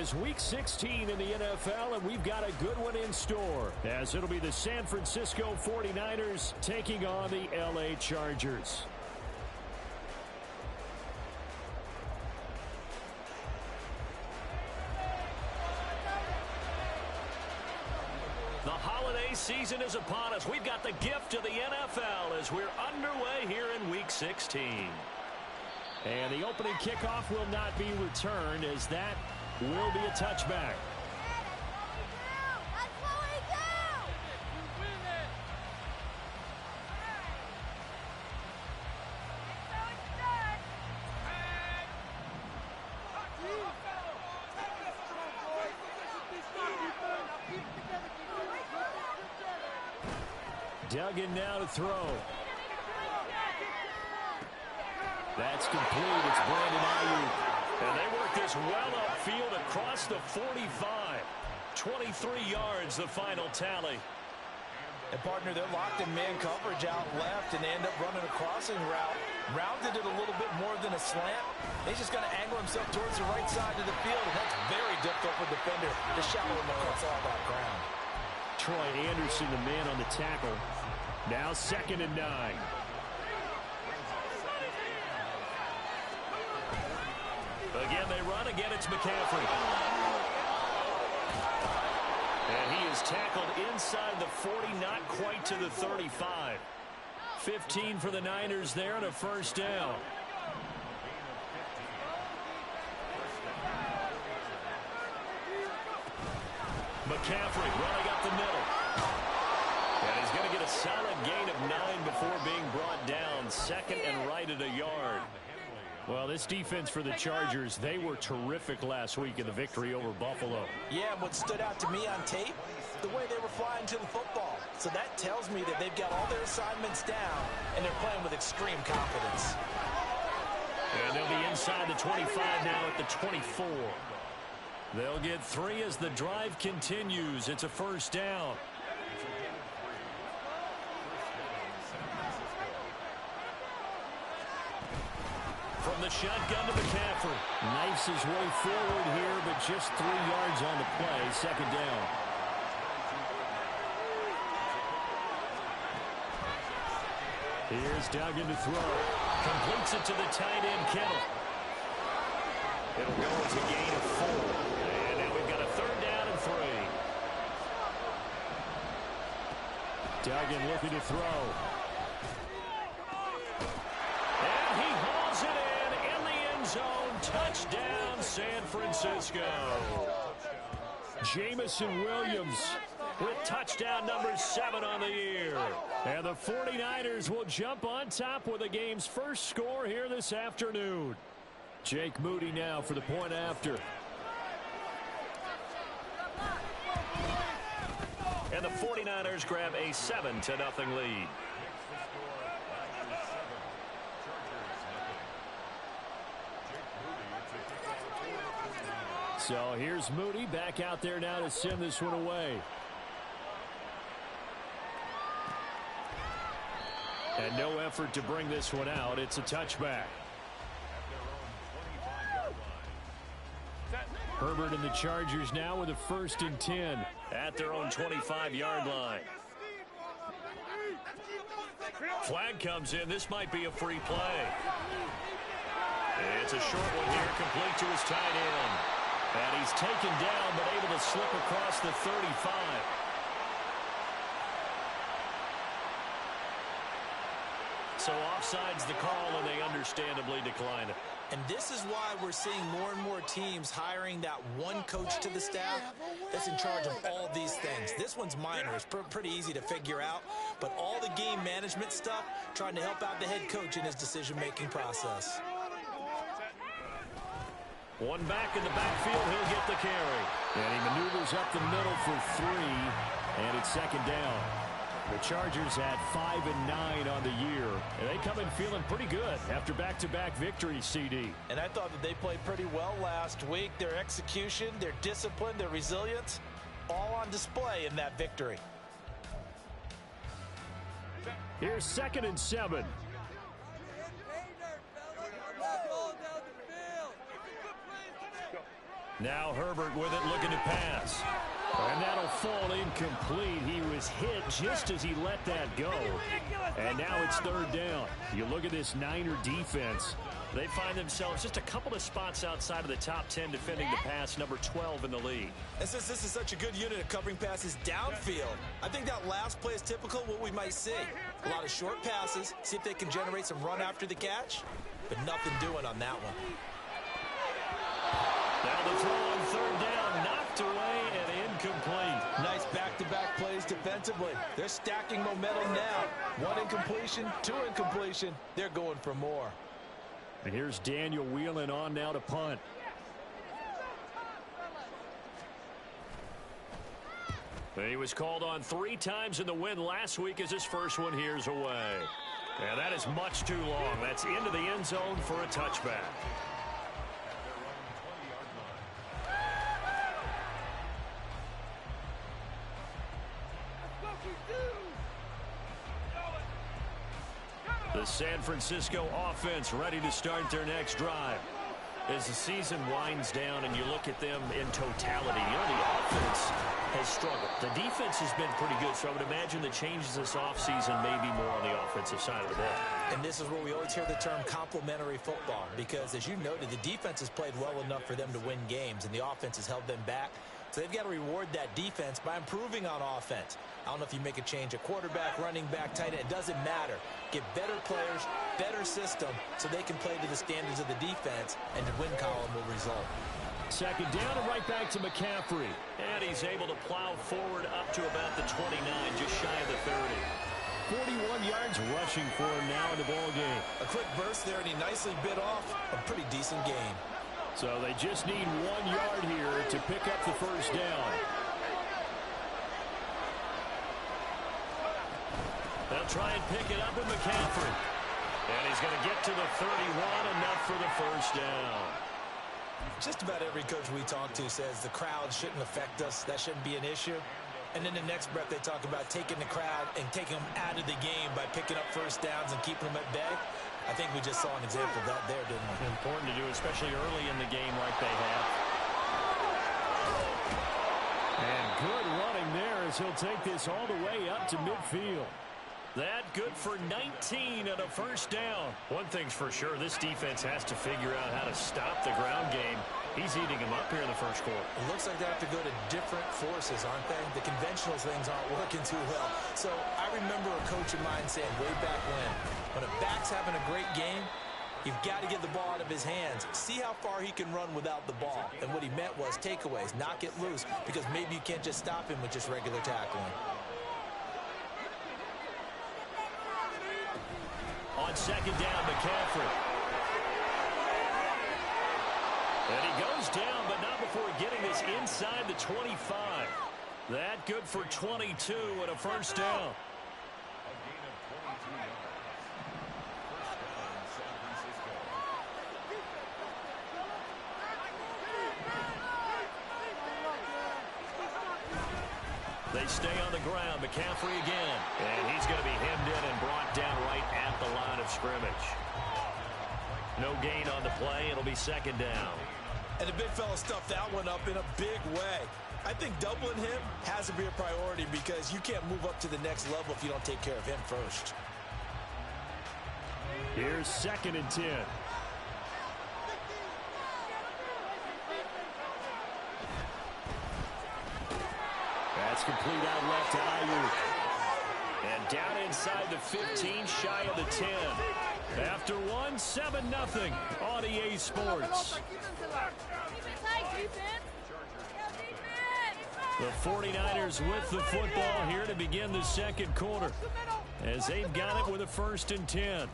is Week 16 in the NFL, and we've got a good one in store, as it'll be the San Francisco 49ers taking on the LA Chargers. The holiday season is upon us. We've got the gift of the NFL as we're underway here in Week 16. And the opening kickoff will not be returned, as that will be a touchback. Duggan now to throw. That's complete. It's Brandon Ayuk. And they work this well upfield across the 45. 23 yards, the final tally. And, partner, they're locked in man coverage out left, and they end up running a crossing route. Rounded it a little bit more than a slant. He's just going to angle himself towards the right side of the field, and that's very difficult for the defender to shallow him across all that ground. Troy Anderson, the man on the tackle. Now 2nd and 9. Again, they run. Again, it's McCaffrey. And he is tackled inside the 40, not quite to the 35. 15 for the Niners there and a first down. McCaffrey running up the middle. And he's going to get a solid gain of 9 before being brought down. 2nd and right at a yard. Well, this defense for the Chargers, they were terrific last week in the victory over Buffalo. Yeah, what stood out to me on tape, the way they were flying to the football. So that tells me that they've got all their assignments down, and they're playing with extreme confidence. And they'll be inside the 25 now at the 24. They'll get 3 as the drive continues. It's a first down. From the shotgun to McCaffrey. Knifes his way forward here, but just 3 yards on the play. 2nd down. Here's Duggan to throw. Completes it to the tight end, Kittle. It'll go as a gain of 4. And now we've got a 3rd down and 3. Duggan looking to throw. And he hauls it in the end zone. Touchdown, San Francisco. Jameson Williams with touchdown number 7 on the year. And the 49ers will jump on top with the game's first score here this afternoon. Jake Moody now for the point after. And the 49ers grab a 7-0 lead. So here's Moody back out there now to send this one away. And no effort to bring this one out. It's a touchback. Herbert and the Chargers now with a 1st and 10 at their own 25-yard line. Flag comes in. This might be a free play. It's a short one here, complete to his tight end. And he's taken down, but able to slip across the 35. So offside's the call, and they understandably decline it. And this is why we're seeing more and more teams hiring that one coach to the staff that's in charge of all these things. This one's minor. It's pretty easy to figure out. But all the game management stuff, trying to help out the head coach in his decision-making process. One back in the backfield. He'll get the carry. And he maneuvers up the middle for 3. And it's 2nd down. The Chargers had 5 and 9 on the year, and they come in feeling pretty good after back-to-back victories, CD. And I thought that they played pretty well last week. Their execution, their discipline, their resilience, all on display in that victory. Here's 2nd and 7. Now Herbert with it, looking to pass. And that'll fall incomplete. He was hit just as he let that go. And now it's third down. You look at this Niner defense. They find themselves just a couple of spots outside of the top 10 defending the pass, number 12 in the league. And since this is such a good unit of covering passes downfield, I think that last play is typical of what we might see. A lot of short passes, see if they can generate some run after the catch, but nothing doing on that one. Now the throw on third down, knocked away and incomplete. Nice back-to-back plays defensively. They're stacking momentum now. One incompletion, two incompletion. They're going for more. And here's Daniel Whelan on now to punt. He was called on 3 times in the win last week as his first one here's away. And that is much too long. That's into the end zone for a touchback. The San Francisco offense ready to start their next drive. As the season winds down and you look at them in totality, you know, the offense has struggled. The defense has been pretty good, so I would imagine the changes this offseason may be more on the offensive side of the ball. And this is where we always hear the term complementary football, because as you noted, the defense has played well enough for them to win games, and the offense has held them back. So they've got to reward that defense by improving on offense. I don't know if you make a change at quarterback, running back, tight end. It doesn't matter. Get better players, better system, so they can play to the standards of the defense, and the win column will result. Second down and right back to McCaffrey. And he's able to plow forward up to about the 29, just shy of the 30. 41 yards rushing for him now in the ball game. A quick burst there, and he nicely bit off a pretty decent gain. So they just need 1 yard here to pick up the first down. They'll try and pick it up with McCaffrey. And he's going to get to the 31, enough for the first down. Just about every coach we talk to says the crowd shouldn't affect us. That shouldn't be an issue. And in the next breath, they talk about taking the crowd and taking them out of the game by picking up first downs and keeping them at bay. I think we just saw an example of that there, didn't we? Important to do, especially early in the game like they have. And good running there as he'll take this all the way up to midfield. That good for 19 and a first down. One thing's for sure, this defense has to figure out how to stop the ground game. He's eating them up here in the first quarter. It looks like they have to go to different forces, aren't they? The conventional things aren't working too well. So I remember a coach of mine saying way back when a back's having a great game, you've got to get the ball out of his hands. See how far he can run without the ball. And what he meant was takeaways, knock it loose, because maybe you can't just stop him with just regular tackling. On second down, McCaffrey. And he goes down, but not before getting this inside the 25. That good for 22 and a first down. They stay on the ground. McCaffrey again. And he's going to be hemmed in and brought down right at the line of scrimmage. No gain on the play. It'll be second down. And the big fella stuffed that one up in a big way. I think doubling him has to be a priority because you can't move up to the next level if you don't take care of him first. Here's second and 10. That's complete out left to Ayuk. And down inside the 15, shy of the 10. After one, 7-0 on EA Sports. The 49ers with the football here to begin the second quarter as they've got it with a 1st and 10.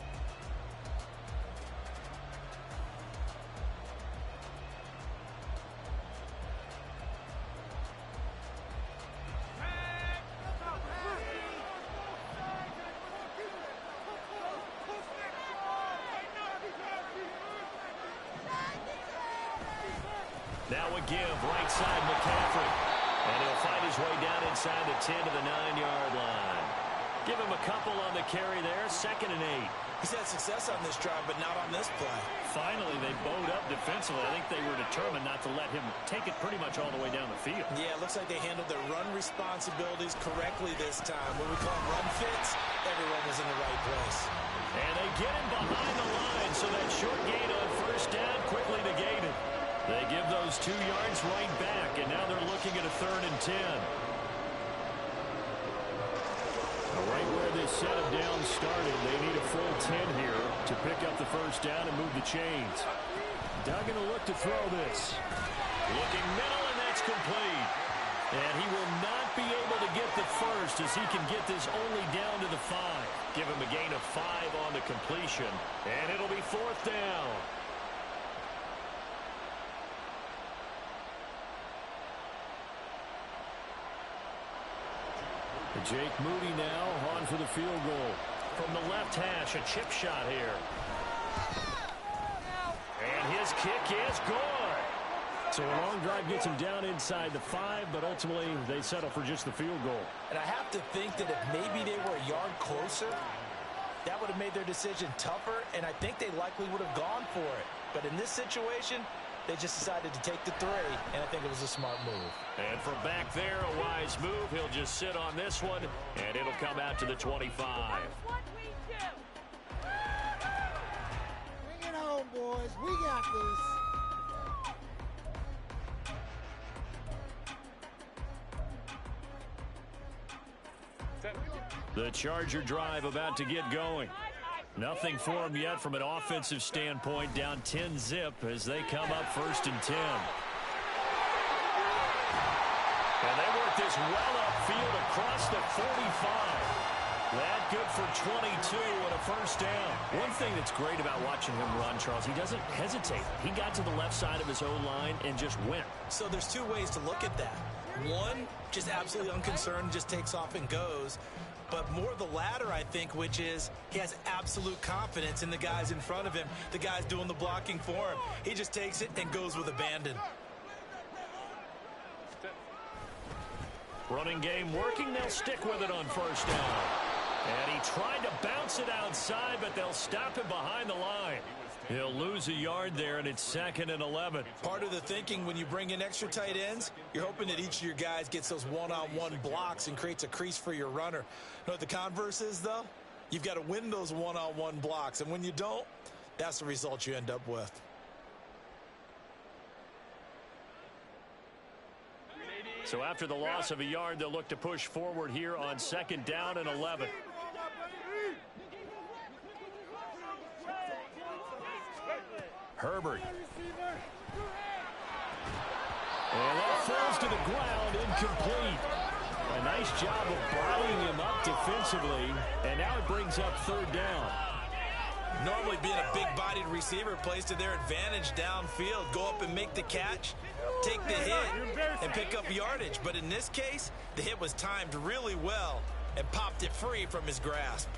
Now a give, right side McCaffrey. And he'll find his way down inside the 10 to the 9-yard line. Give him a couple on the carry there. 2nd and 8. He's had success on this drive, but not on this play. Finally, they bowed up defensively. I think they were determined not to let him take it pretty much all the way down the field. Yeah, it looks like they handled their run responsibilities correctly this time. When we call them run fits, everyone was in the right place. And they get him behind the line, so that short gain on 1st down quickly negated. They give those 2 yards right back, and now they're looking at a 3rd and 10. Right where this set of downs started, they need a full 10 here to pick up the 1st down and move the chains. Duggan will look to throw this. Looking middle, and that's complete. And he will not be able to get the first as he can get this only down to the 5. Give him a gain of 5 on the completion, and it'll be 4th down. Jake Moody now on for the field goal. From the left hash, a chip shot here. And his kick is good. So a long drive gets him down inside the 5, but ultimately they settle for just the field goal. And I have to think that if maybe they were a yard closer, that would have made their decision tougher, and I think they likely would have gone for it. But in this situation, they just decided to take the 3, and I think it was a smart move. And from back there, a wise move. He'll just sit on this one, and it'll come out to the 25. Bring it home, boys. We got this. The Charger drive about to get going. Nothing for them yet from an offensive standpoint. Down 10-zip as they come up 1st and 10. And they work this well upfield across the 45. That good for 22 and a 1st down. One thing that's great about watching him run, Charles, he doesn't hesitate. He got to the left side of his O-line and just went. So there's 2 ways to look at that. One, just absolutely unconcerned, just takes off and goes. But more the latter, I think, which is he has absolute confidence in the guys in front of him, the guys doing the blocking for him. He just takes it and goes with abandon. Running game working. They'll stick with it on 1st down. And he tried to bounce it outside, but they'll stop him behind the line. He'll lose a yard there, and it's 2nd and 11. Part of the thinking when you bring in extra tight ends, you're hoping that each of your guys gets those one-on-one blocks and creates a crease for your runner. You know what the converse is, though? You've got to win those one-on-one blocks, and when you don't, that's the result you end up with. So after the loss of a yard, they'll look to push forward here on 2nd down and 11. Herbert. And that falls to the ground, incomplete. A nice job of bottling him up defensively, and now it brings up 3rd down. Normally being a big-bodied receiver plays to their advantage downfield. Go up and make the catch, take the hit, and pick up yardage. But in this case, the hit was timed really well and popped it free from his grasp.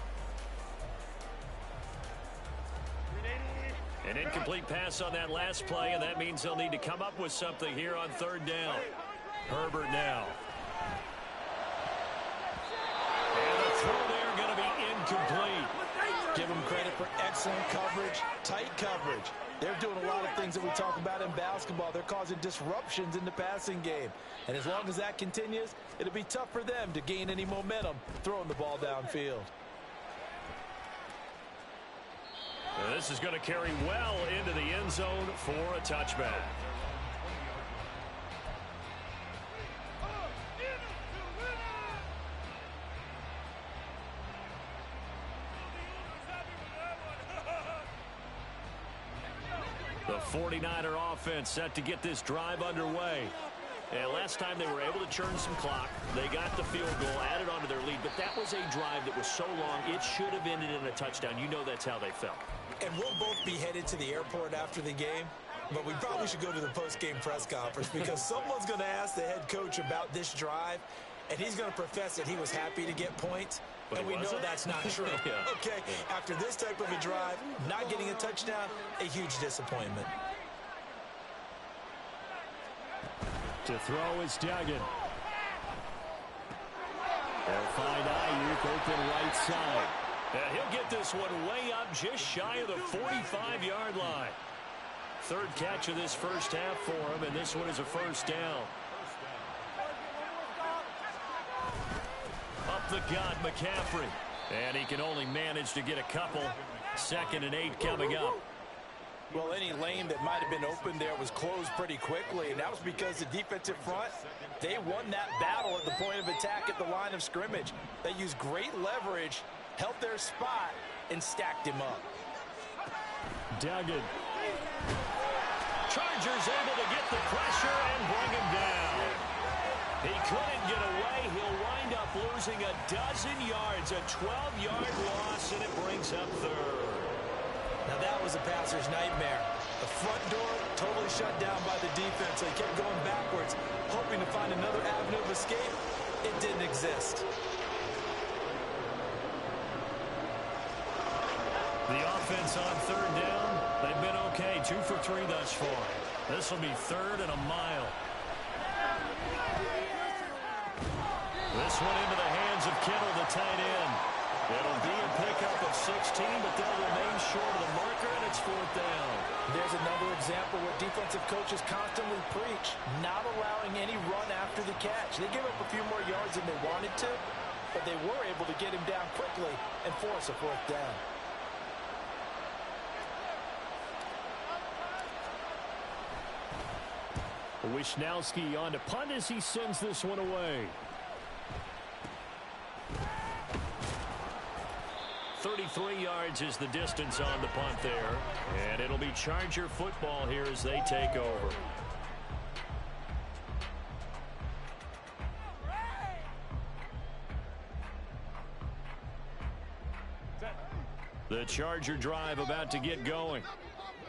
An incomplete pass on that last play, and that means they'll need to come up with something here on 3rd down. Herbert now. And the throw there going to be incomplete. Give them credit for excellent coverage, tight coverage. They're doing a lot of things that we talk about in basketball. They're causing disruptions in the passing game. And as long as that continues, it'll be tough for them to gain any momentum throwing the ball downfield. This is going to carry well into the end zone for a touchback. The 49er offense set to get this drive underway. And last time they were able to churn some clock. They got the field goal, added on to their lead, but that was a drive that was so long, it should have ended in a touchdown. You know that's how they felt. And we'll both be headed to the airport after the game, but we probably should go to the post-game press conference because someone's going to ask the head coach about this drive, and he's going to profess that he was happy to get points, and we know that's not true. Yeah. Okay, after this type of a drive, not getting a touchdown, a huge disappointment. To throw is Duggan. They'll find Ayuk open right side. And he'll get this one way up just shy of the 45-yard line. Third catch of this first half for him, and this one is a first down. Up the gut, McCaffrey. And he can only manage to get a couple. 2nd and 8 coming up. Well, any lane that might have been open there was closed pretty quickly, and that was because the defensive front, they won that battle at the point of attack at the line of scrimmage. They used great leverage, held their spot, and stacked him up. Duggan. Chargers able to get the pressure and bring him down. He couldn't get away. He'll wind up losing a dozen yards, a 12-yard loss, and it brings up third. Now that was a passer's nightmare. The front door totally shut down by the defense. They kept going backwards, hoping to find another avenue of escape. It didn't exist. The offense on third down, they've been okay. 2 for 3 thus far. This will be 3rd and a mile. This one into the hands of Kittle, the tight end. It'll be a pickup of 16, but they'll remain short of the marker, and it's 4th down. There's another example where defensive coaches constantly preach, not allowing any run after the catch. They gave up a few more yards than they wanted to, but they were able to get him down quickly and force a 4th down. Wisnowski on to punt as he sends this one away. 33 yards is the distance on the punt there. And it'll be Charger football here as they take over. The Charger drive about to get going.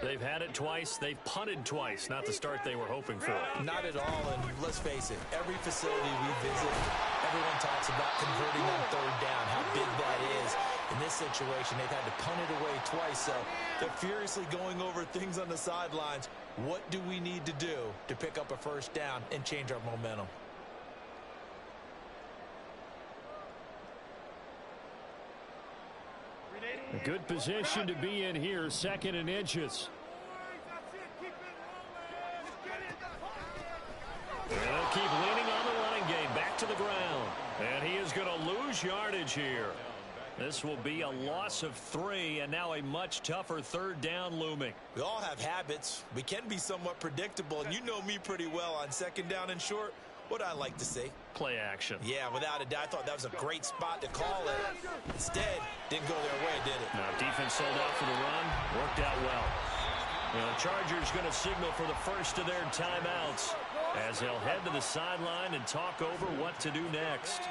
They've had it twice. They've punted twice. Not the start they were hoping for. Not at all, and let's face it, every facility we visit, everyone talks about converting on 3rd down, how big that is. In this situation, they've had to punt it away twice, so they're furiously going over things on the sidelines. What do we need to do to pick up a 1st down and change our momentum? A good position to be in here, 2nd and inches. And they'll keep leaning on the running game, back to the ground. And he is going to lose yardage here. This will be a loss of 3, and now a much tougher 3rd down looming. We all have habits. We can be somewhat predictable, and you know me pretty well on 2nd down and short. What I like to see. Play action. Yeah, without a doubt, I thought that was a great spot to call it. Instead, didn't go their way, did it? Now, defense sold out for the run. Worked out well. The Chargers going to signal for the first of their timeouts as they'll head to the sideline and talk over what to do next.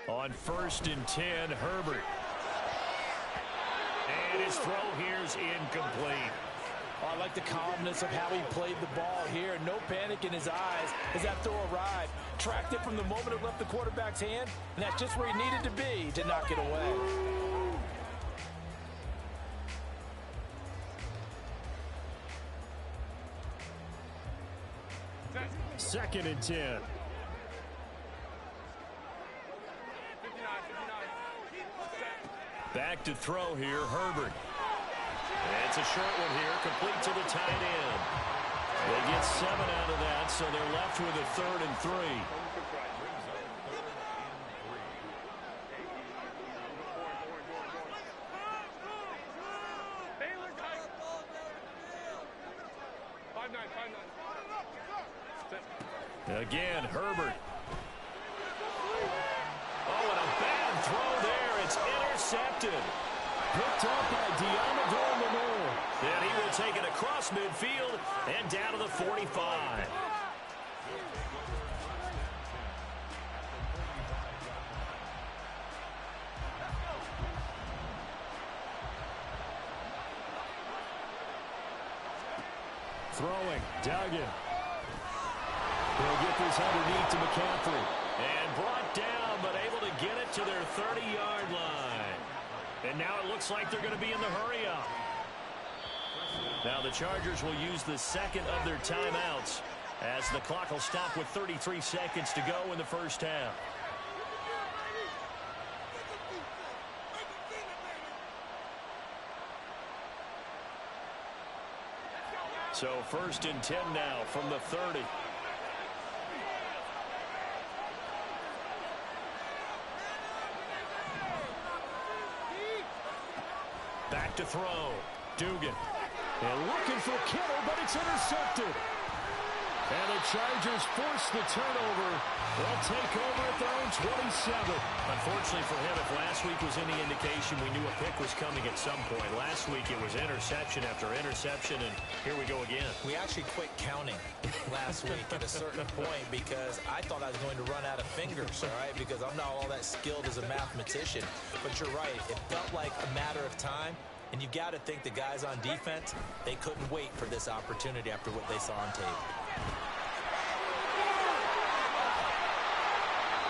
On 1st and 10, Herbert. And his throw here's incomplete. I like the calmness of how he played the ball here. No panic in his eyes as that throw arrived. Tracked it from the moment it left the quarterback's hand, and that's just where he needed to be to knock it away. 2nd and 10. Back to throw here, Herbert. It's a short one here, complete to the tight end. They get 7 out of that, so they're left with a 3rd and 3. Again, Herbert. Oh, and a bad throw there. It's intercepted. Picked up by Deommodore Lenoir. And he will take it across across midfield and down to the 45. Throwing, Duggan. He'll get this underneath to McCaffrey. And brought down, but able to get it to their 30-yard line. And now it looks like they're going to be in the hurry-up. Now the Chargers will use the second of their timeouts as the clock will stop with 33 seconds to go in the first half. So 1st and 10 now from the 30. Back to throw. Dugan. And looking for Kittle, but it's intercepted. And the Chargers force the turnover. They'll take over at their own 27. Unfortunately for him, if last week was any indication, we knew a pick was coming at some point. Last week it was interception after interception, and here we go again. We actually quit counting last week at a certain point because I thought I was going to run out of fingers, all right, because I'm not all that skilled as a mathematician. But you're right. It felt like a matter of time. And you've got to think the guys on defense, they couldn't wait for this opportunity after what they saw on tape.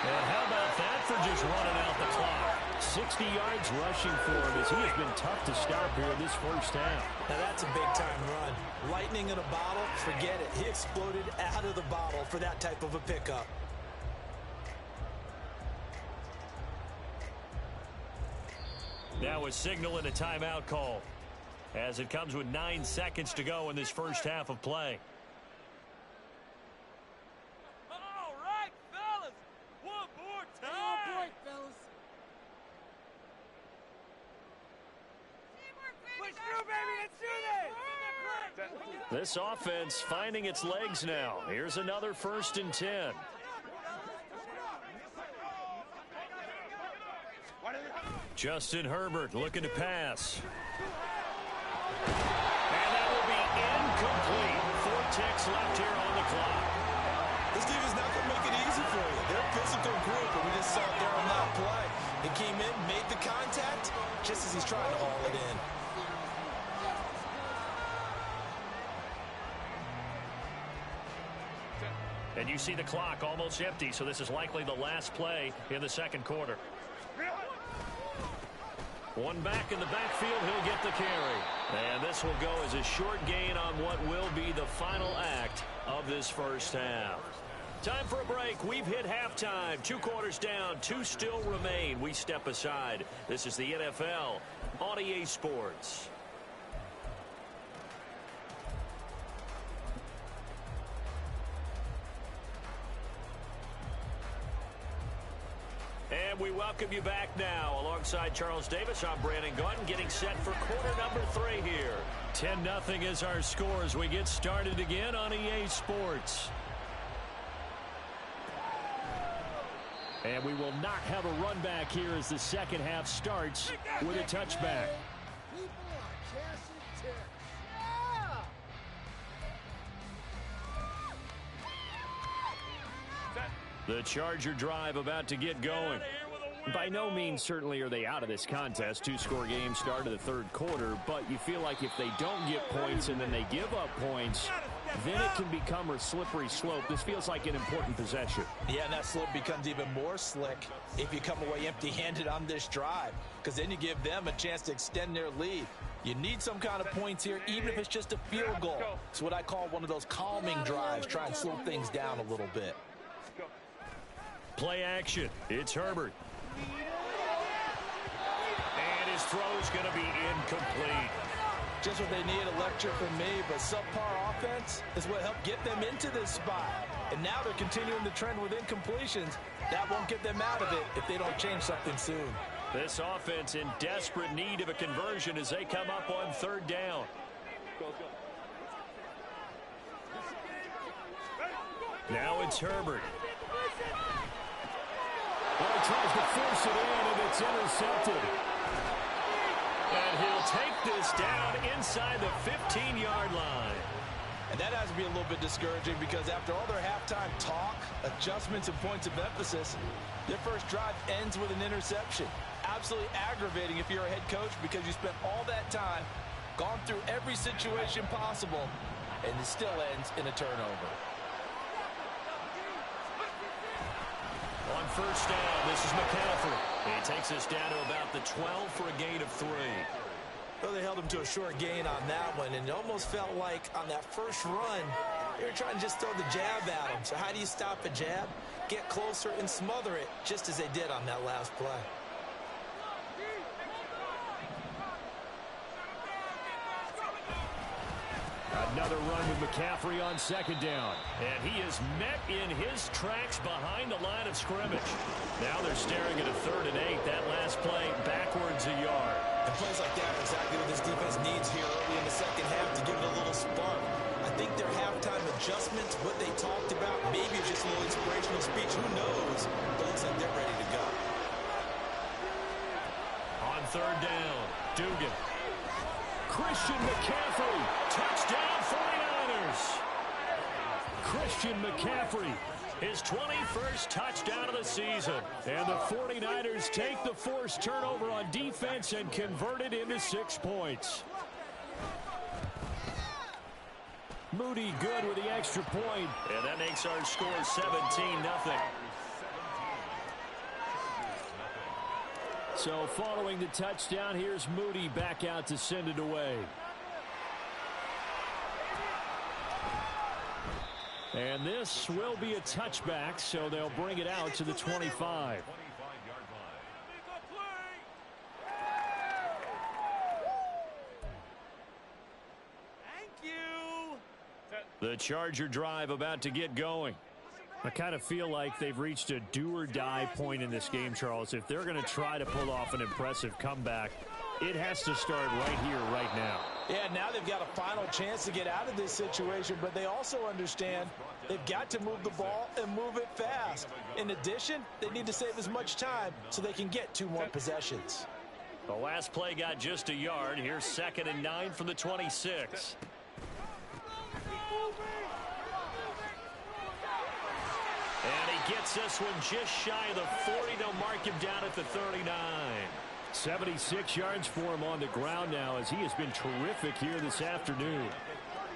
And how about that for just running out the clock? 60 yards rushing for him as he has been tough to stop here in this first half. Now that's a big-time run. Lightning in a bottle, forget it. He exploded out of the bottle for that type of a pickup. Now a signal and a timeout call as it comes with 9 seconds to go in this first half of play. All right, fellas. One more time. Break, fellas. Push through, baby. Let's do this. This offense finding its legs now. Here's another 1st and 10. Justin Herbert looking to pass. And that will be incomplete. 4 ticks left here on the clock. This defense not going to make it easy for you. They're a physical group, and we just saw it there on that play. He came in, made the contact, just as he's trying to haul it in. And you see the clock almost empty, so this is likely the last play in the second quarter. One back in the backfield, he'll get the carry. And this will go as a short gain on what will be the final act of this first half. Time for a break. We've hit halftime. 2 quarters down, 2 still remain. We step aside. This is the NFL on EA Sports. And we welcome you back now. Alongside Charles Davis, I'm Brandon Gaudin, getting set for quarter number 3 here. 10-0 is our score as we get started again on EA Sports. And we will not have a run back here as the second half starts with a touchback. People are chasing ticks. The Charger drive about to get going. By no means certainly are they out of this contest. 2-score game start of the third quarter, but you feel like if they don't get points and then they give up points, then it can become a slippery slope. This feels like an important possession. Yeah, and that slope becomes even more slick if you come away empty-handed on this drive, because then you give them a chance to extend their lead. You need some kind of points here, even if it's just a field goal. It's what I call one of those calming drives, try and slow things down a little bit. Play action. It's Herbert. And his throw's going to be incomplete. Just what they need, a lecture from me, but subpar offense is what helped get them into this spot. And now they're continuing the trend with incompletions. That won't get them out of it if they don't change something soon. This offense in desperate need of a conversion as they come up on 3rd down. Now it's Herbert. Well, he tries to force it in, and it's intercepted. And he'll take this down inside the 15-yard line. And that has to be a little bit discouraging because after all their halftime talk, adjustments, and points of emphasis, their first drive ends with an interception. Absolutely aggravating if you're a head coach because you spent all that time, gone through every situation possible, and it still ends in a turnover. On first down, this is McCaffrey. He takes us down to about the 12 for a gain of 3. Well, they held him to a short gain on that one, and it almost felt like on that first run, they were trying to just throw the jab at him. So how do you stop a jab? Get closer and smother it, just as they did on that last play. Another run with McCaffrey on second down. And he is met in his tracks behind the line of scrimmage. Now they're staring at a 3rd and 8. That last play backwards a yard. And plays like that are exactly what this defense needs here early in the second half to give it a little spark. I think their halftime adjustments, what they talked about, maybe it's just a little inspirational speech. Who knows? But it looks like they're ready to go. On 3rd down, Dugan. Christian McCaffrey, touchdown 49ers. Christian McCaffrey, his 21st touchdown of the season. And the 49ers take the forced turnover on defense and convert it into 6 points. Moody good with the extra point. And that makes our score 17-0. So following the touchdown, here's Moody back out to send it away. And this will be a touchback, so they'll bring it out to the 25. Thank you. The Charger drive about to get going. I kind of feel like they've reached a do-or-die point in this game, Charles. If they're going to try to pull off an impressive comeback, it has to start right here, right now. Yeah, now they've got a final chance to get out of this situation, but they also understand they've got to move the ball and move it fast. In addition, they need to save as much time so they can get 2 more possessions. The last play got just a yard. Here's 2nd and 9 from the 26. And he gets this one just shy of the 40. They'll mark him down at the 39. 76 yards for him on the ground now as he has been terrific here this afternoon.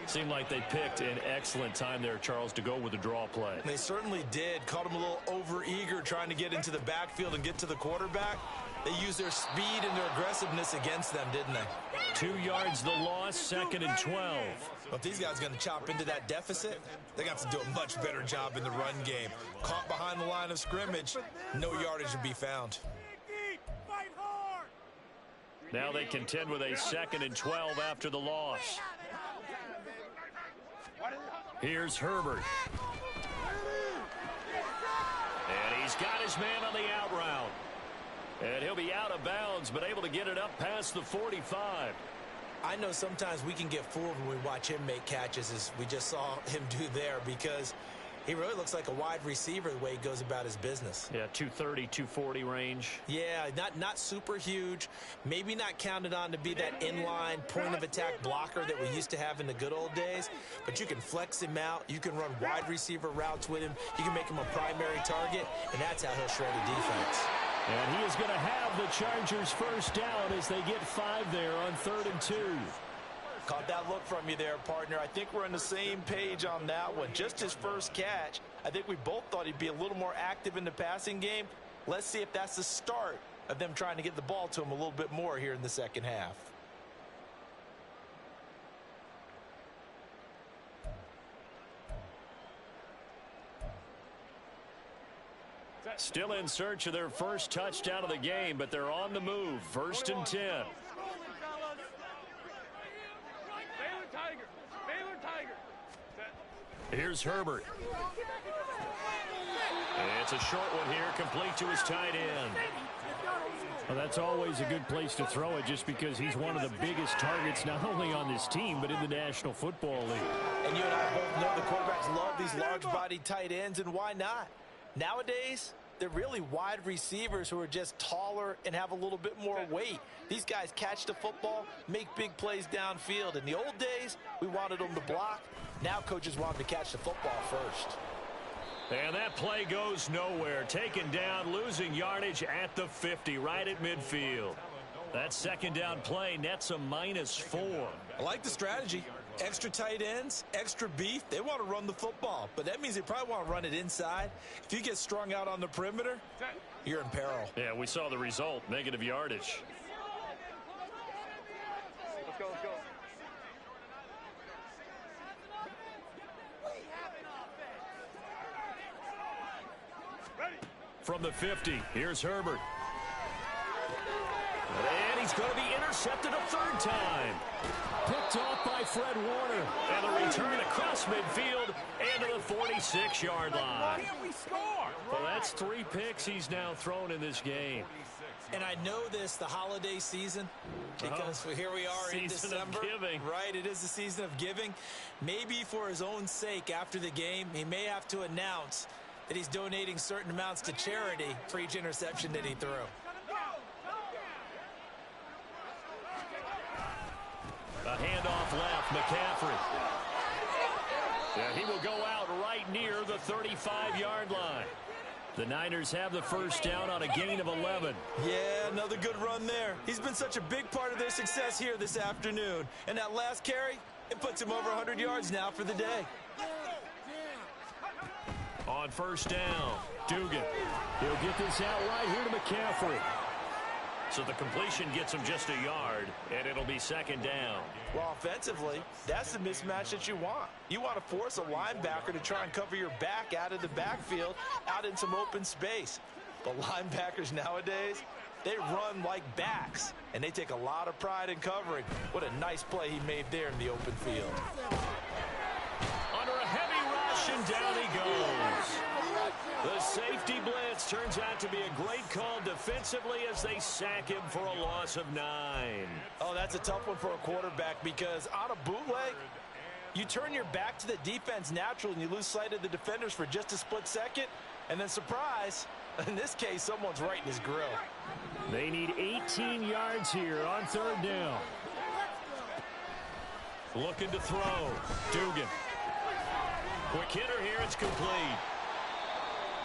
Seemed like they picked an excellent time there, Charles, to go with the draw play. They certainly did. Caught him a little over-eager trying to get into the backfield and get to the quarterback. They used their speed and their aggressiveness against them, didn't they? 2 yards the loss, 2nd and 12. Well, if these guys are going to chop into that deficit, they got to do a much better job in the run game. Caught behind the line of scrimmage, no yardage to be found. Fight hard. Now they contend with a 2nd and 12 after the loss. Here's Herbert. And he's got his man on the out route. And he'll be out of bounds, but able to get it up past the 45. I know sometimes we can get fooled when we watch him make catches, as we just saw him do there, because he really looks like a wide receiver the way he goes about his business. Yeah, 230, 240 range. Yeah, not super huge. Maybe not counted on to be that inline point-of-attack blocker that we used to have in the good old days. But you can flex him out. You can run wide receiver routes with him. You can make him a primary target, and that's how he'll shred a defense. And he is going to have the Chargers first down as they get 5 there on 3rd and 2. Caught that look from you there, partner. I think we're on the same page on that one. Just his first catch. I think we both thought he'd be a little more active in the passing game. Let's see if that's the start of them trying to get the ball to him a little bit more here in the second half. Still in search of their first touchdown of the game, but they're on the move. 1st and 10. Baylor Tiger. Baylor Tiger. Here's Herbert. And it's a short one here, complete to his tight end. Well, that's always a good place to throw it just because he's one of the biggest targets not only on this team but in the National Football League. And you and I both know the quarterbacks love these large-bodied tight ends, and why not? Nowadays, They're really wide receivers who are just taller and have a little bit more weight. These guys catch the football, make big plays downfield. In the old days, we wanted them to block. Now coaches want them to catch the football first. And that play goes nowhere. Taken down, losing yardage at the 50, right at midfield. That second down play nets a -4. I like the strategy. Extra tight ends, extra beef. They want to run the football, but that means they probably want to run it inside. If you get strung out on the perimeter, you're in peril. Yeah, we saw the result, negative yardage. Let's go, let's go. From the 50, here's Herbert. And he's going to be intercepted a third time. Picked off by Fred Warner. And the return across midfield and to the 46-yard line. Why can't we score? Well, that's 3 picks he's now thrown in this game. And I know this, the holiday season, because here we are in Season of December. giving. Right, it is the season of giving. Maybe for his own sake after the game, he may have to announce that he's donating certain amounts to charity for each interception that he threw. A handoff left, McCaffrey. Yeah, he will go out right near the 35-yard line. The Niners have the first down on a gain of 11. Yeah, another good run there. He's been such a big part of their success here this afternoon. And that last carry, it puts him over 100 yards now for the day. On first down, Dugan. He'll get this out right here to McCaffrey. So the completion gets him just a yard, and it'll be second down. Well, offensively, that's the mismatch that you want. You want to force a linebacker to try and cover your back out of the backfield, out in some open space. But linebackers nowadays, they run like backs, and they take a lot of pride in covering. What a nice play he made there in the open field. Under a heavy rush, and down he goes. The safety blitz turns out to be a great call defensively as they sack him for a loss of 9. Oh, that's a tough one for a quarterback because on a bootleg, you turn your back to the defense naturally and you lose sight of the defenders for just a split second. And then surprise, in this case, someone's right in his grill. They need 18 yards here on third down. Looking to throw. Dugan. Quick hitter here. It's complete.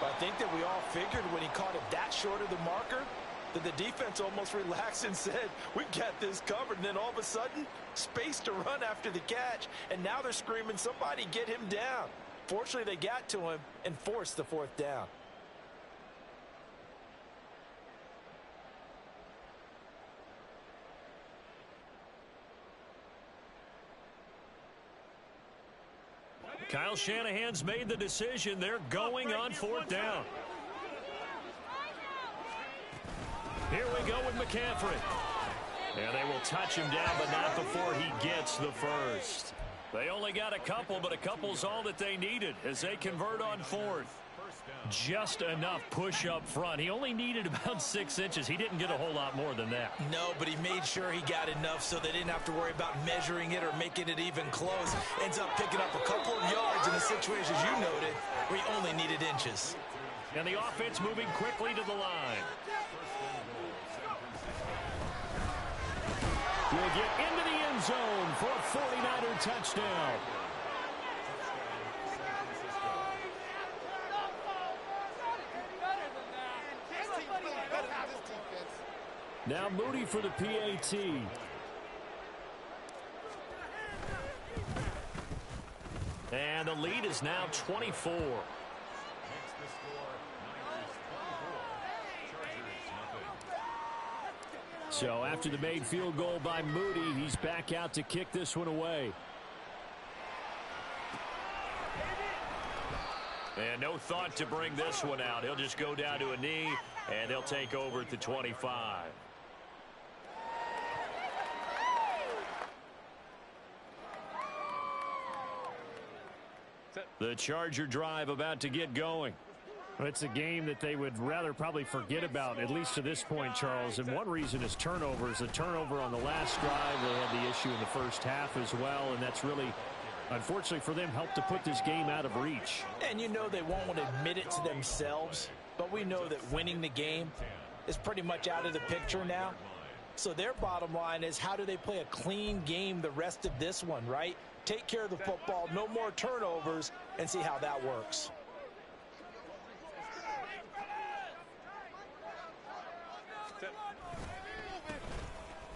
I think that we all figured when he caught it that short of the marker that the defense almost relaxed and said, we got this covered. And then all of a sudden, space to run after the catch. And now they're screaming, somebody get him down. Fortunately, they got to him and forced the fourth down. Kyle Shanahan's made the decision. They're going on fourth down. Here we go with McCaffrey. And they will touch him down, but not before he gets the first. They only got a couple, but a couple's all that they needed as they convert on fourth. Just enough push up front. He only needed about 6 inches. He didn't get a whole lot more than that. No, but he made sure he got enough so they didn't have to worry about measuring it or making it even close. Ends up picking up a couple of yards in the situations you noted where he only needed inches. And the offense moving quickly to the line. Will get into the end zone for a 49er touchdown. Now Moody for the PAT. And the lead is now 24. So after the made field goal by Moody, he's back out to kick this one away. And no thought to bring this one out. He'll just go down to a knee, and they'll take over at the 25. The Charger drive about to get going. It's a game that they would rather probably forget about, at least to this point, Charles. And one reason is turnovers. A turnover on the last drive. They had the issue in the first half as well, and that's really, unfortunately for them, helped to put this game out of reach. And you know they won't want to admit it to themselves, but we know that winning the game is pretty much out of the picture now. So their bottom line is, how do they play a clean game the rest of this one, right? Take care of the football, no more turnovers, and see how that works.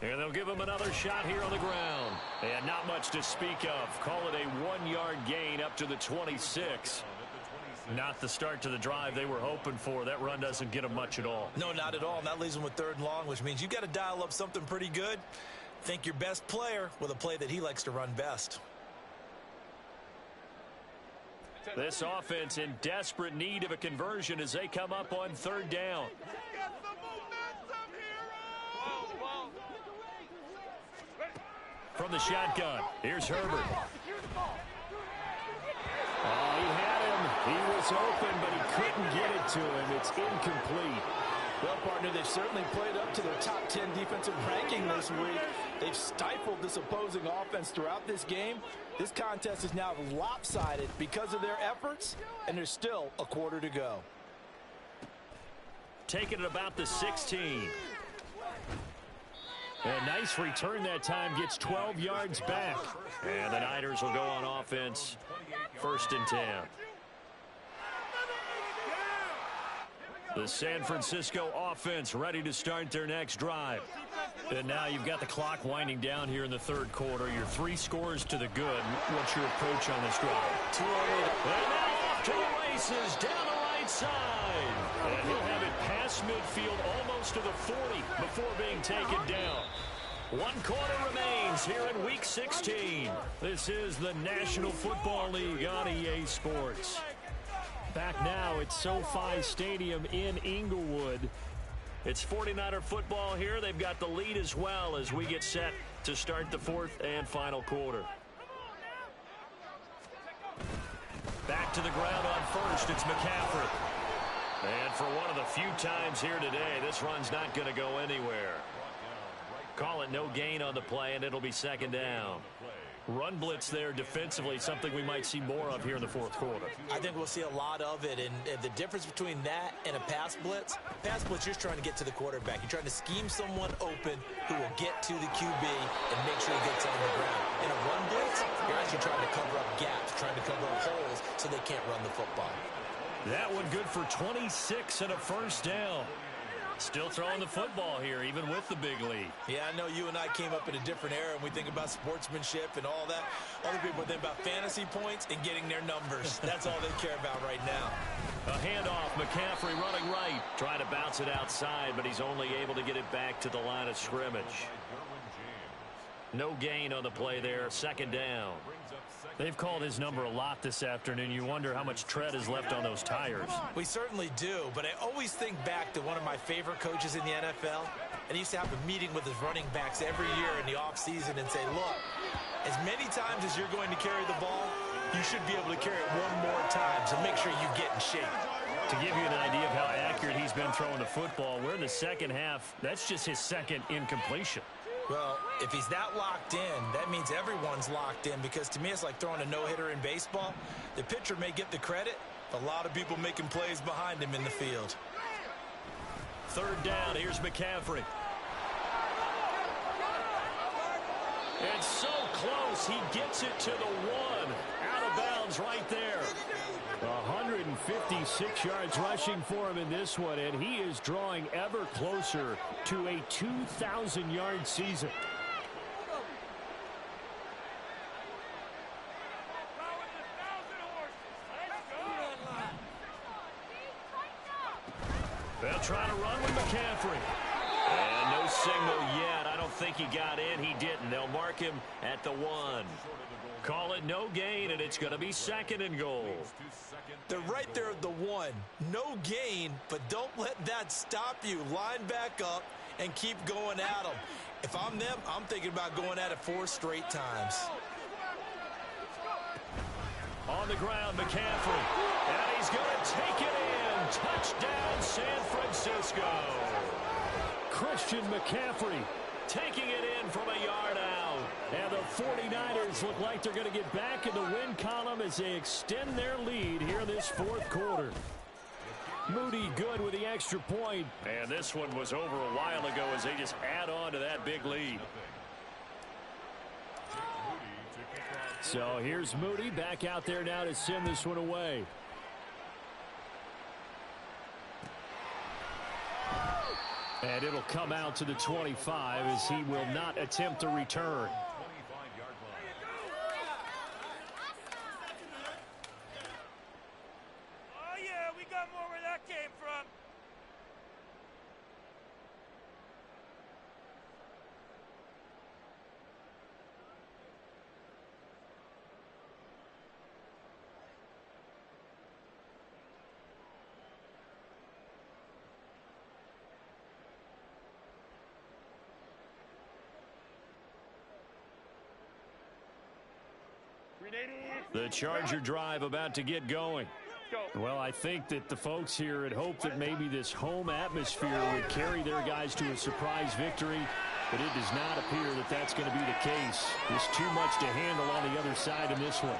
And they'll give him another shot here on the ground. And not much to speak of. Call it a 1-yard gain up to the 26. Not the start to the drive they were hoping for. That run doesn't get them much at all. No, not at all. And that leaves them with 3rd and long, which means you got to dial up something pretty good. Think your best player with a play that he likes to run best. This offense in desperate need of a conversion as they come up on 3rd down. From the shotgun, here's Herbert. Oh, he had him. He was open, but he couldn't get it to him. It's incomplete. Well, partner, they've certainly played up to their top 10 defensive ranking this week. They've stifled this opposing offense throughout this game. This contest is now lopsided because of their efforts, and there's still a quarter to go. Taking it about the 16. A nice return that time, gets 12 yards back. And the Niners will go on offense, 1st and 10. The San Francisco offense ready to start their next drive. And now you've got the clock winding down here in the 3rd quarter. Your 3 scores to the good. What's your approach on this drive? 2-8. And now off to the races down the right side. And he'll have it past midfield almost to the 40 before being taken down. 1 quarter remains here in Week 16. This is the National Football League on EA Sports. Back now at SoFi Stadium in Inglewood. It's 49er football here. They've got the lead as well as we get set to start the 4th and final quarter. Back to the ground on 1st. It's McCaffrey. And for one of the few times here today, this run's not going to go anywhere. Call it no gain on the play, and it'll be 2nd down. Run blitz there defensively, something we might see more of here in the 4th quarter. I think we'll see a lot of it, and the difference between that and a pass blitz, you're just trying to get to the quarterback. You're trying to scheme someone open who will get to the QB and make sure he gets on the ground. In a run blitz, you're actually trying to cover up gaps, trying to cover up holes so they can't run the football. That one good for 26 and a 1st down. Still throwing the football here, even with the big lead. Yeah, I know you and I came up in a different era, and we think about sportsmanship and all that. Other people think about fantasy points and getting their numbers. That's all they care about right now. A handoff, McCaffrey running right. Trying to bounce it outside, but he's only able to get it back to the line of scrimmage. No gain on the play there, 2nd down. They've called his number a lot this afternoon. You wonder how much tread is left on those tires. We certainly do, but I always think back to one of my favorite coaches in the NFL. And he used to have a meeting with his running backs every year in the offseason and say, look, as many times as you're going to carry the ball, you should be able to carry it one more time, so make sure you get in shape. To give you an idea of how accurate he's been throwing the football, we're in the 2nd half. That's just his 2nd incompletion. Well, if he's that locked in, that means everyone's locked in, because to me it's like throwing a no-hitter in baseball. The pitcher may get the credit, but a lot of people making plays behind him in the field. 3rd down, here's McCaffrey. It's so close, he gets it to the 1. Out of bounds right there. 156 yards rushing for him in this one, and he is drawing ever closer to a 2,000-yard season. They'll try to run with McCaffrey. And no signal yet. I don't think he got in. He didn't. They'll mark him at the 1. Call it no gain, and it's going to be 2nd and goal. They're right there at the 1. No gain, but don't let that stop you. Line back up and keep going at them. If I'm them, I'm thinking about going at it 4 straight times. On the ground, McCaffrey. And he's going to take it in. Touchdown, San Francisco. Christian McCaffrey taking it in from a yard out. And the 49ers look like they're going to get back in the win column as they extend their lead here in this 4th quarter. Moody good with the extra point. And this one was over a while ago as they just add on to that big lead. So here's Moody back out there now to send this one away. And it'll come out to the 25 as he will not attempt to return. Oh, yeah, we got more where that came from. The Charger drive about to get going. Well, I think that the folks here had hoped that maybe this home atmosphere would carry their guys to a surprise victory, but it does not appear that that's going to be the case. There's too much to handle on the other side in this one.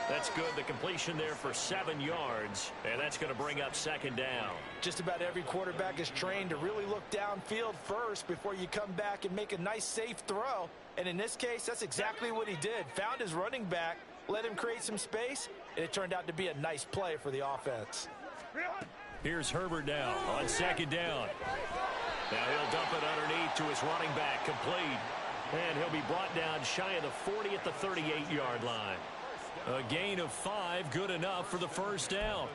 That's good. The completion there for 7 yards, and that's going to bring up second down. Just about every quarterback is trained to really look downfield first before you come back and make a nice, safe throw. And in this case, that's exactly what he did. Found his running back, let him create some space, and it turned out to be a nice play for the offense. Here's Herbert now on second down. Now he'll dump it underneath to his running back, complete. And he'll be brought down shy of the 40 at the 38-yard line. A gain of 5, good enough for the first down.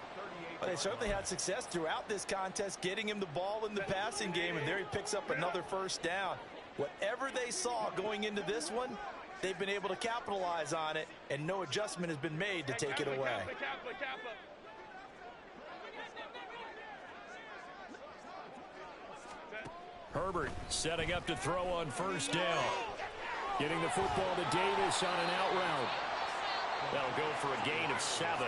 Well, they certainly had success throughout this contest, getting him the ball in the passing game, and there he picks up another first down. Whatever they saw going into this one, they've been able to capitalize on it, and no adjustment has been made to take it away. Herbert setting up to throw on first down. Getting the football to Davis on an out route. That'll go for a gain of 7,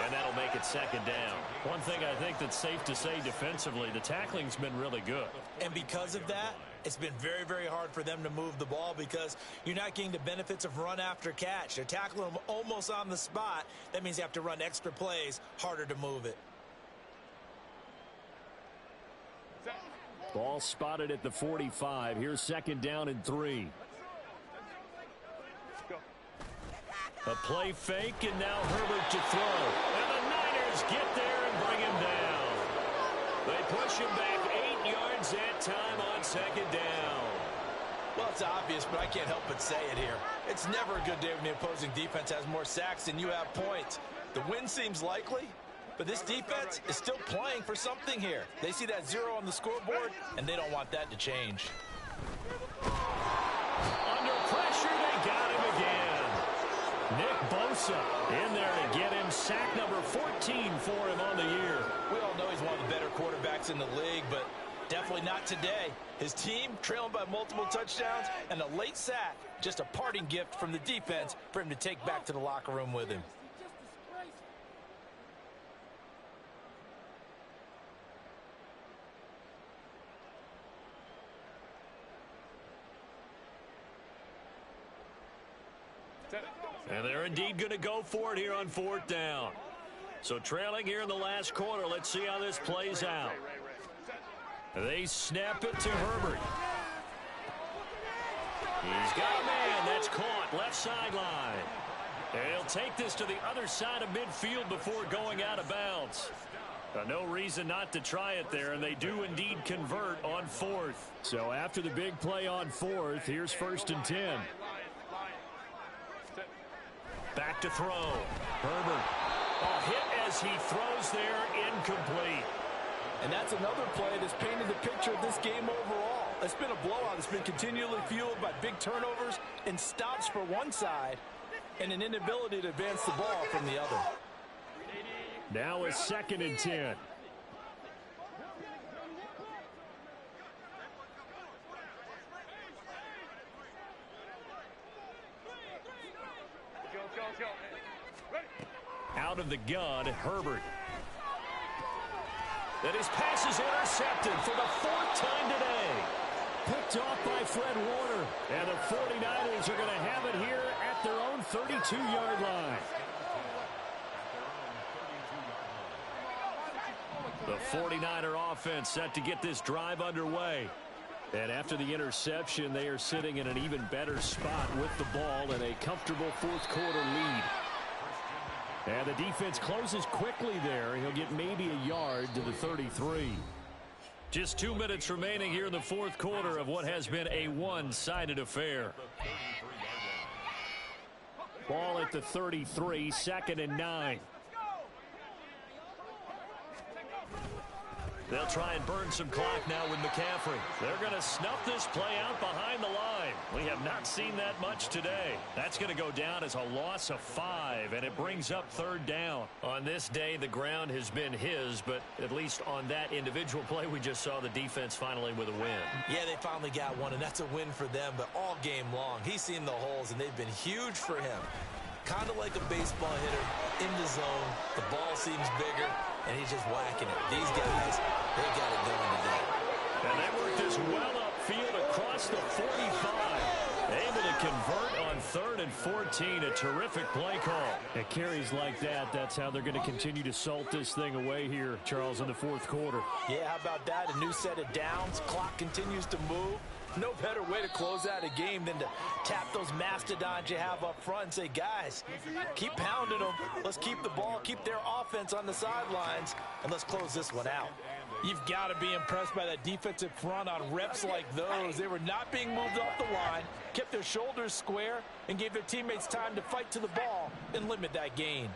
and that'll make it second down. One thing I think that's safe to say defensively, the tackling's been really good. And because of that, it's been very, very hard for them to move the ball because you're not getting the benefits of run after catch. They're tackling them almost on the spot. That means you have to run extra plays, harder to move it. Ball spotted at the 45. Here's second down and 3. A play fake, and now Herbert to throw. And the Niners get there and bring him down. They push him back 8 yards that time on second down. Well, it's obvious, but I can't help but say it here. It's never a good day when the opposing defense has more sacks than you have points. The win seems likely, but this defense is still playing for something here. They see that 0 on the scoreboard, and they don't want that to change. Under pressure, they got him again. Nick Bosa in there to get him sack number 14 for him on the year. We all know he's one of the better quarterbacks in the league, but definitely not today. His team trailing by multiple touchdowns and a late sack, just a parting gift from the defense for him to take back to the locker room with him. And they're indeed going to go for it here on fourth down. So trailing here in the last quarter. Let's see how this plays out. They snap it to Herbert. He's got a man. That's caught. Left sideline. And he'll take this to the other side of midfield before going out of bounds. No reason not to try it there, and they do indeed convert on fourth. So after the big play on fourth, here's first and 10. Back to throw. Herbert. A hit as he throws there, incomplete. And that's another play that's painted the picture of this game overall. It's been a blowout. It's been continually fueled by big turnovers and stops for one side and an inability to advance the ball from the other. Now a second and 10. Out of the gun, Herbert. And his pass is intercepted for the 4th time today. Picked off by Fred Warner. And the 49ers are going to have it here at their own 32-yard line. The 49er offense set to get this drive underway. And after the interception, they are sitting in an even better spot with the ball and a comfortable fourth quarter lead. And the defense closes quickly there. He'll get maybe a yard to the 33. Just 2 minutes remaining here in the fourth quarter of what has been a one-sided affair. Ball at the 33, 2nd and 9. They'll try and burn some clock now with McCaffrey. They're going to snuff this play out behind the line. We have not seen that much today. That's going to go down as a loss of 5, and it brings up 3rd down. On this day, the ground has been his, but at least on that individual play, we just saw the defense finally with a win. Yeah, they finally got one, and that's a win for them, but all game long, he's seen the holes, and they've been huge for him. Kind of like a baseball hitter in the zone. The ball seems bigger, and he's just whacking it. These guys, they got it going today. And they work this well upfield across the 45. Able to convert on 3rd and 14. A terrific play call. At carries like that, that's how they're going to continue to salt this thing away here, Charles, in the fourth quarter. Yeah, how about that? A new set of downs. Clock continues to move. No better way to close out a game than to tap those mastodons you have up front and say, guys, keep pounding them. Let's keep the ball, keep their offense on the sidelines, and let's close this one out. You've got to be impressed by that defensive front on reps like those. They were not being moved off the line, kept their shoulders square, and gave their teammates time to fight to the ball and limit that gain.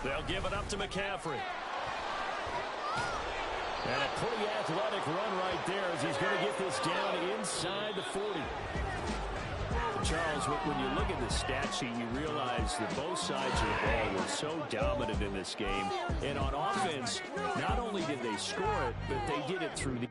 They'll give it up to McCaffrey. And a pretty athletic run right there as he's going to get this down inside the 40. Charles, when you look at the stat sheet, you realize that both sides of the ball were so dominant in this game. And on offense, not only did they score it, but they did it through the